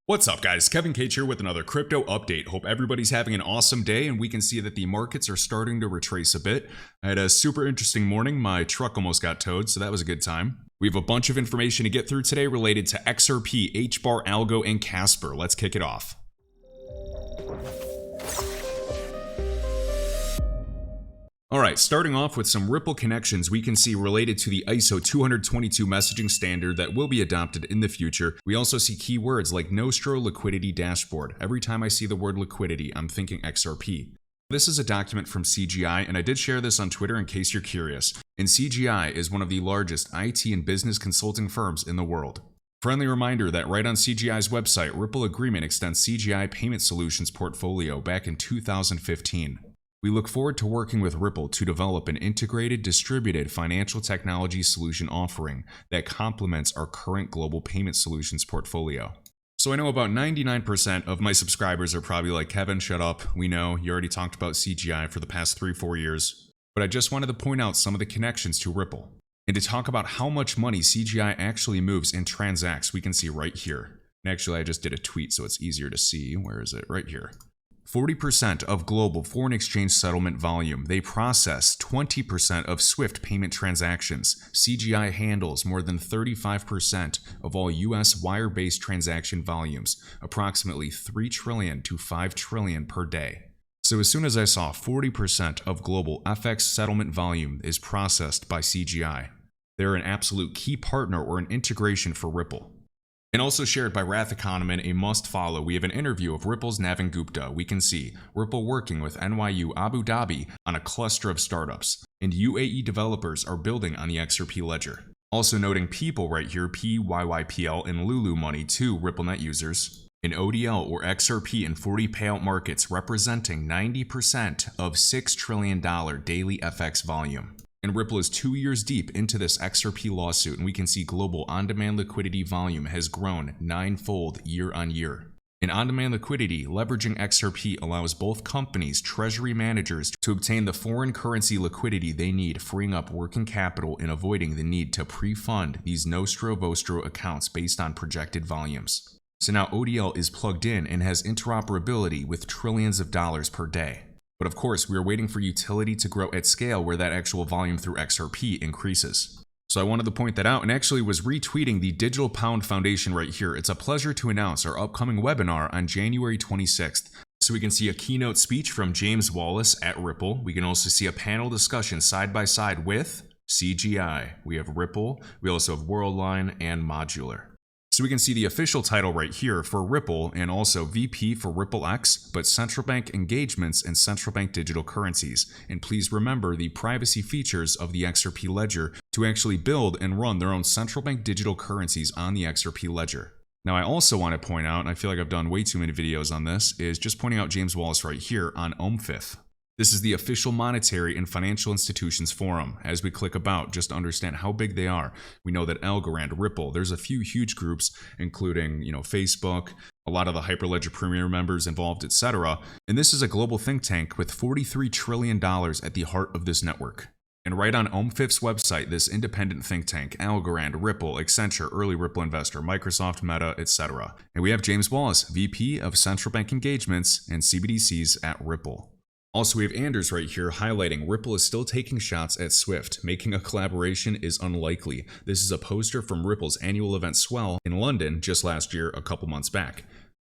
What's up, guys? Kevin Cage here with another crypto update. Hope everybody's having an awesome day, and we can see that the markets are starting to retrace a bit. I had a super interesting morning. My truck almost got towed, so that was a good time. We have a bunch of information to get through today related to XRP, HBAR, ALGO, and Casper. Let's kick it off. Alright, starting off with some Ripple connections we can see related to the ISO 222 messaging standard that will be adopted in the future. We also see keywords like Nostro Liquidity Dashboard. Every time I see the word liquidity, I'm thinking XRP. This is a document from CGI, and I did share this on Twitter in case you're curious. And CGI is one of the largest IT and business consulting firms in the world. Friendly reminder that right on CGI's website, Ripple Agreement extends CGI Payment Solutions portfolio back in 2015. We look forward to working with Ripple to develop an integrated, distributed financial technology solution offering that complements our current global payment solutions portfolio. So I know about 99% of my subscribers are probably like, Kevin, shut up. We know you already talked about CGI for the past 3-4 years. But I just wanted to point out some of the connections to Ripple. And to talk about how much money CGI actually moves and transacts, we can see right here. And actually, I just did a tweet so it's easier to see. Where is it? Right here. 40% of global foreign exchange settlement volume. They process 20% of SWIFT payment transactions. CGI handles more than 35% of all US wire-based transaction volumes, approximately 3 trillion to 5 trillion per day. So as soon as I saw 40% of global FX settlement volume is processed by CGI, they're an absolute key partner or an integration for Ripple. And also shared by Wrath Economan, a must follow, we have an interview of Ripple's Navin Gupta. We can see Ripple working with NYU Abu Dhabi on a cluster of startups, and UAE developers are building on the XRP ledger. Also noting people right here, PYYPL and Lulu Money, two RippleNet users, and ODL or XRP in 40 payout markets representing 90% of $6 trillion daily FX volume. And Ripple is 2 years deep into this XRP lawsuit, and we can see global on-demand liquidity volume has grown 9-fold year on year. In on-demand liquidity, leveraging XRP allows both companies' treasury managers to obtain the foreign currency liquidity they need, freeing up working capital and avoiding the need to pre-fund these Nostro-Vostro accounts based on projected volumes. So now ODL is plugged in and has interoperability with trillions of dollars per day. But of course, we are waiting for utility to grow at scale where that actual volume through XRP increases. So I wanted to point that out and actually was retweeting the Digital Pound Foundation right here. It's a pleasure to announce our upcoming webinar on January 26th. So we can see a keynote speech from James Wallace at Ripple. We can also see a panel discussion side by side with CGI. We have Ripple, we also have Worldline and Modular. So we can see the official title right here for Ripple and also VP for Ripple X, but central bank engagements and central bank digital currencies. And please remember the privacy features of the XRP ledger to actually build and run their own central bank digital currencies on the XRP ledger. Now I also want to point out, and I feel like I've done way too many videos on this, is just pointing out James Wallace right here on OMFIF. This is the official monetary and financial institutions forum. As we click about, just to understand how big they are. We know that ALGO, Ripple, there's a few huge groups, including, Facebook, a lot of the Hyperledger Premier members involved, etc. And this is a global think tank with $43 trillion at the heart of this network. And right on OMFIF's website, this independent think tank, Algorand, Ripple, Accenture, Early Ripple Investor, Microsoft, Meta, etc. And we have James Wallace, VP of Central Bank Engagements and CBDCs at Ripple. Also, we have Anders right here highlighting Ripple is still taking shots at SWIFT. Making a collaboration is unlikely. This is a poster from Ripple's annual event Swell in London just last year, a couple months back.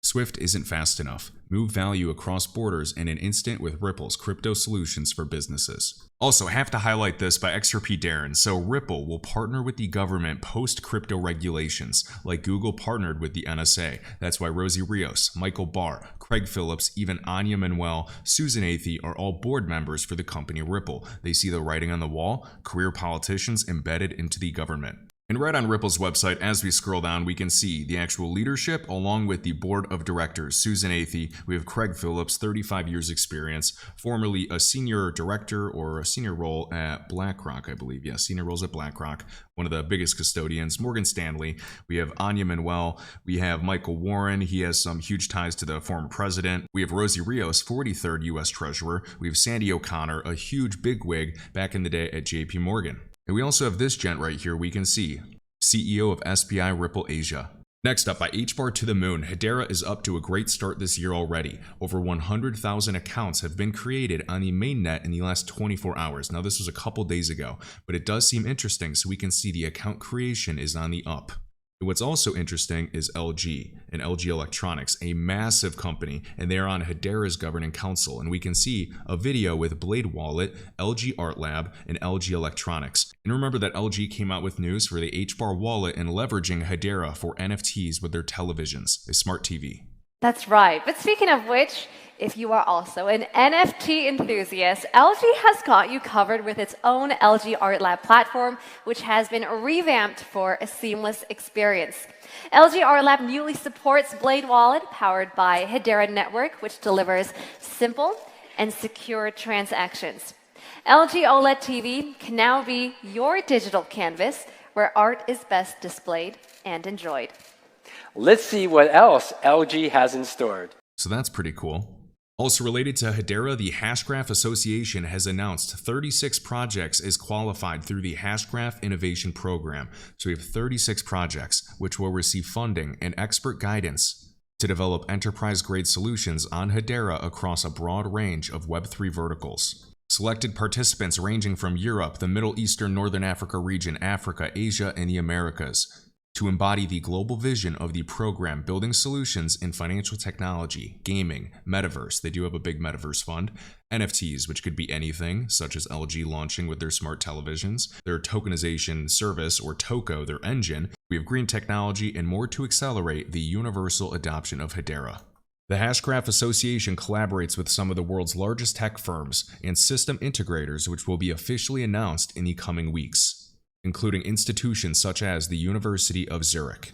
SWIFT isn't fast enough. Move value across borders in an instant with Ripple's crypto solutions for businesses. Also, have to highlight this by XRP Darren. So Ripple will partner with the government post-crypto regulations, like Google partnered with the NSA. That's why Rosie Rios, Michael Barr, Craig Phillips, even Anya Manuel, Susan Athey are all board members for the company Ripple. They see the writing on the wall, career politicians embedded into the government. And right on Ripple's website, as we scroll down, we can see the actual leadership along with the board of directors. Susan Athey, we have Craig Phillips, 35 years experience, formerly a senior director or a senior role at BlackRock, I believe. Yeah, senior roles at BlackRock, one of the biggest custodians. Morgan Stanley, we have Anya Manuel, we have Michael Warren, he has some huge ties to the former president. We have Rosie Rios, 43rd U.S. Treasurer. We have Sandy O'Connor, a huge bigwig back in the day at JP Morgan. And we also have this gent right here we can see, CEO of SBI Ripple Asia. Next up, by HBAR to the moon, Hedera is up to a great start this year already. Over 100,000 accounts have been created on the mainnet in the last 24 hours. Now this was a couple days ago, but it does seem interesting, so we can see the account creation is on the up. What's also interesting is LG and LG Electronics, a massive company, and they are on Hedera's governing council. And we can see a video with Blade Wallet, LG Art Lab, and LG Electronics. And remember that LG came out with news for the HBAR wallet and leveraging Hedera for NFTs with their televisions, a smart TV. That's right. But speaking of which, if you are also an NFT enthusiast, LG has got you covered with its own LG Art Lab platform, which has been revamped for a seamless experience. LG Art Lab newly supports Blade Wallet, powered by Hedera Network, which delivers simple and secure transactions. LG OLED TV can now be your digital canvas, where art is best displayed and enjoyed. Let's see what else LG has in store. So that's pretty cool. Also related to Hedera, the Hashgraph Association has announced 36 projects is qualified through the Hashgraph Innovation Program. So we have 36 projects which will receive funding and expert guidance to develop enterprise-grade solutions on Hedera across a broad range of Web3 verticals. Selected participants ranging from Europe, the Middle Eastern, Northern Africa region, Africa, Asia, and the Americas, to embody the global vision of the program, building solutions in financial technology, gaming, metaverse. They do have a big metaverse fund. NFTs, which could be anything, such as LG launching with their smart televisions, their tokenization service, or TOKO, their engine. We have green technology and more to accelerate the universal adoption of Hedera. The Hashgraph Association collaborates with some of the world's largest tech firms and system integrators, which will be officially announced in the coming weeks, including institutions such as the University of Zurich.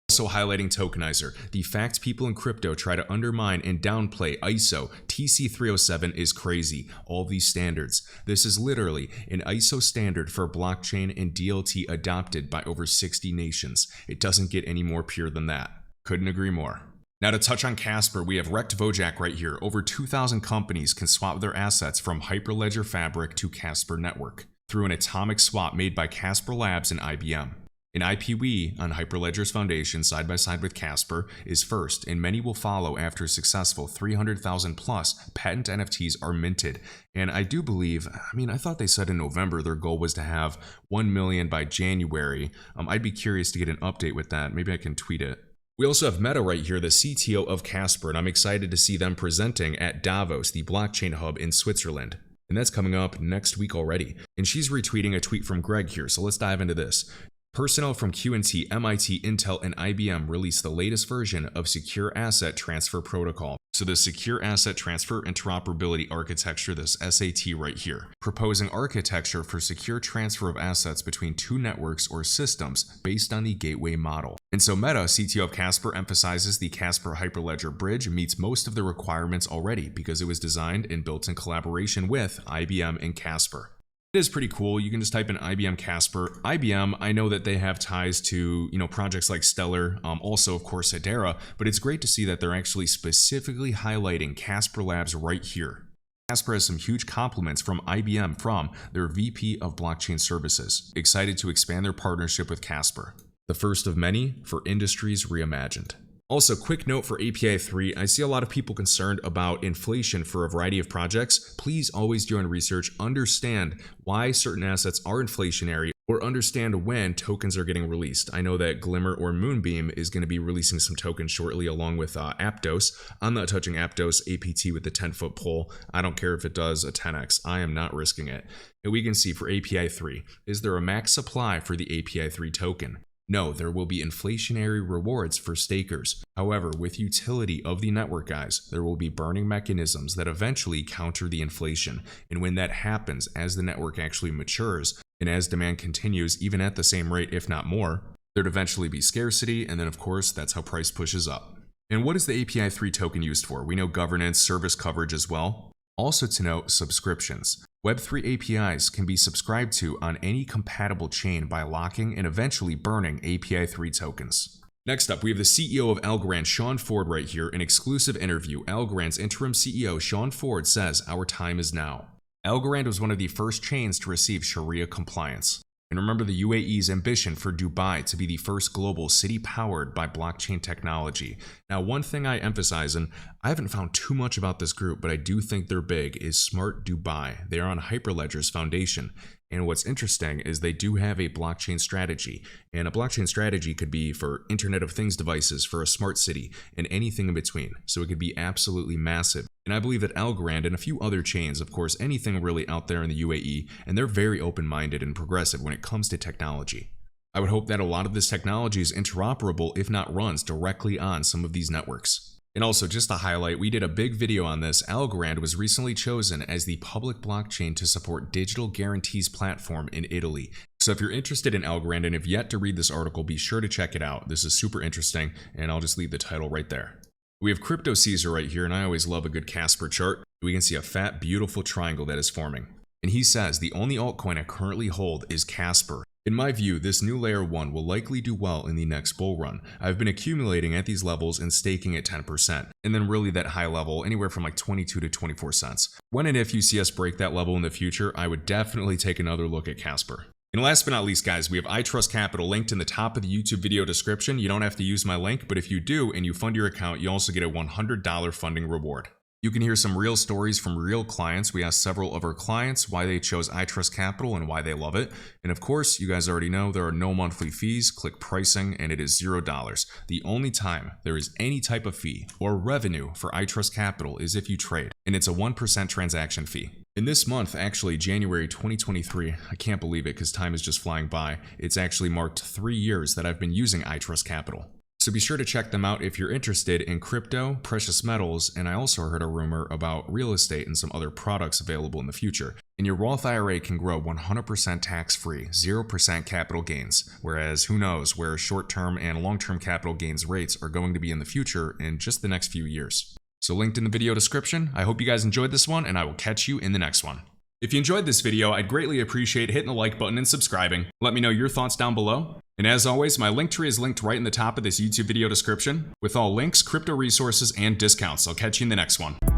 Also highlighting tokenizer, the fact people in crypto try to undermine and downplay ISO TC307 is crazy. All these standards. This is literally an ISO standard for blockchain and DLT adopted by over 60 nations. It doesn't get any more pure than that. Couldn't agree more. Now to touch on Casper, we have wrecked Vojak right here. Over 2,000 companies can swap their assets from Hyperledger Fabric to Casper Network through an atomic swap made by Casper Labs and IBM. An IPW on Hyperledger's foundation side by side with Casper is first, and many will follow after successful 300,000 plus patent NFTs are minted. And I do believe, I thought they said in November their goal was to have 1 million by January. I'd be curious to get an update with that. Maybe I can tweet it. We also have Meta right here, the CTO of Casper, and I'm excited to see them presenting at Davos, the blockchain hub in Switzerland. And that's coming up next week already. And she's retweeting a tweet from Greg here, so let's dive into this. Personnel from QNT, MIT, Intel, and IBM released the latest version of Secure Asset Transfer Protocol. So the Secure Asset Transfer Interoperability Architecture, this SAT right here, proposing architecture for secure transfer of assets between two networks or systems based on the gateway model. And so Meta, CTO of Casper, emphasizes the Casper Hyperledger Bridge meets most of the requirements already because it was designed and built in collaboration with IBM and Casper. It is pretty cool. You can just type in IBM Casper. IBM, I know that they have ties to, projects like Stellar, also of course Hedera, but it's great to see that they're actually specifically highlighting Casper Labs right here. Casper has some huge compliments from IBM from their VP of Blockchain Services. Excited to expand their partnership with Casper. The first of many for Industries Reimagined. Also, quick note for API 3, I see a lot of people concerned about inflation for a variety of projects. Please always do your own research, understand why certain assets are inflationary, or understand when tokens are getting released. I know that Glimmer or Moonbeam is going to be releasing some tokens shortly along with Aptos. I'm not touching Aptos APT with the 10-foot pole. I don't care if it does a 10x. I am not risking it. And we can see for API 3, is there a max supply for the API 3 token? No, there will be inflationary rewards for stakers. However, with utility of the network, guys, there will be burning mechanisms that eventually counter the inflation. And when that happens, as the network actually matures, and as demand continues, even at the same rate, if not more, there'd eventually be scarcity, and then of course, that's how price pushes up. And what is the API 3 token used for? We know governance, service coverage as well. Also to note, subscriptions. Web3 APIs can be subscribed to on any compatible chain by locking and eventually burning API 3 tokens. Next up, we have the CEO of Algorand, Sean Ford, right here. An exclusive interview. Algorand's interim CEO, Sean Ford, says, "Our time is now." Algorand was one of the first chains to receive Sharia compliance. And remember the UAE's ambition for Dubai to be the first global city powered by blockchain technology. Now, one thing I emphasize, and I haven't found too much about this group, but I do think they're big, is Smart Dubai. They are on Hyperledger's foundation. And what's interesting is they do have a blockchain strategy. And a blockchain strategy could be for Internet of Things devices, for a smart city, and anything in between. So it could be absolutely massive. And I believe that Algorand and a few other chains, of course, anything really out there in the UAE, and they're very open-minded and progressive when it comes to technology. I would hope that a lot of this technology is interoperable, if not runs directly on some of these networks. And also, just to highlight, we did a big video on this. Algorand was recently chosen as the public blockchain to support digital guarantees platform in Italy. So if you're interested in Algorand and have yet to read this article, be sure to check it out. This is super interesting, and I'll just leave the title right there. We have Crypto Caesar right here, and I always love a good Casper chart. We can see a fat, beautiful triangle that is forming. And he says, the only altcoin I currently hold is Casper. In my view, this new layer 1 will likely do well in the next bull run. I've been accumulating at these levels and staking at 10%, and then really that high level, anywhere from like 22 to 24 cents. When and if you see us break that level in the future, I would definitely take another look at Casper. And last but not least, guys, we have iTrustCapital linked in the top of the YouTube video description. You don't have to use my link, but if you do and you fund your account, you also get a $100 funding reward. You can hear some real stories from real clients. We asked several of our clients why they chose iTrustCapital and why they love it. And of course, you guys already know there are no monthly fees. Click pricing and it is $0. The only time there is any type of fee or revenue for iTrustCapital is if you trade, and it's a 1% transaction fee. In this month, actually January 2023, I can't believe it because time is just flying by. It's actually marked 3 years that I've been using iTrustCapital. So be sure to check them out if you're interested in crypto, precious metals, and I also heard a rumor about real estate and some other products available in the future. And your Roth IRA can grow 100% tax-free, 0% capital gains, whereas who knows where short-term and long-term capital gains rates are going to be in the future in just the next few years. So linked in the video description. I hope you guys enjoyed this one, and I will catch you in the next one. If you enjoyed this video, I'd greatly appreciate hitting the like button and subscribing. Let me know your thoughts down below. And as always, my link tree is linked right in the top of this YouTube video description with all links, crypto resources, and discounts. I'll catch you in the next one.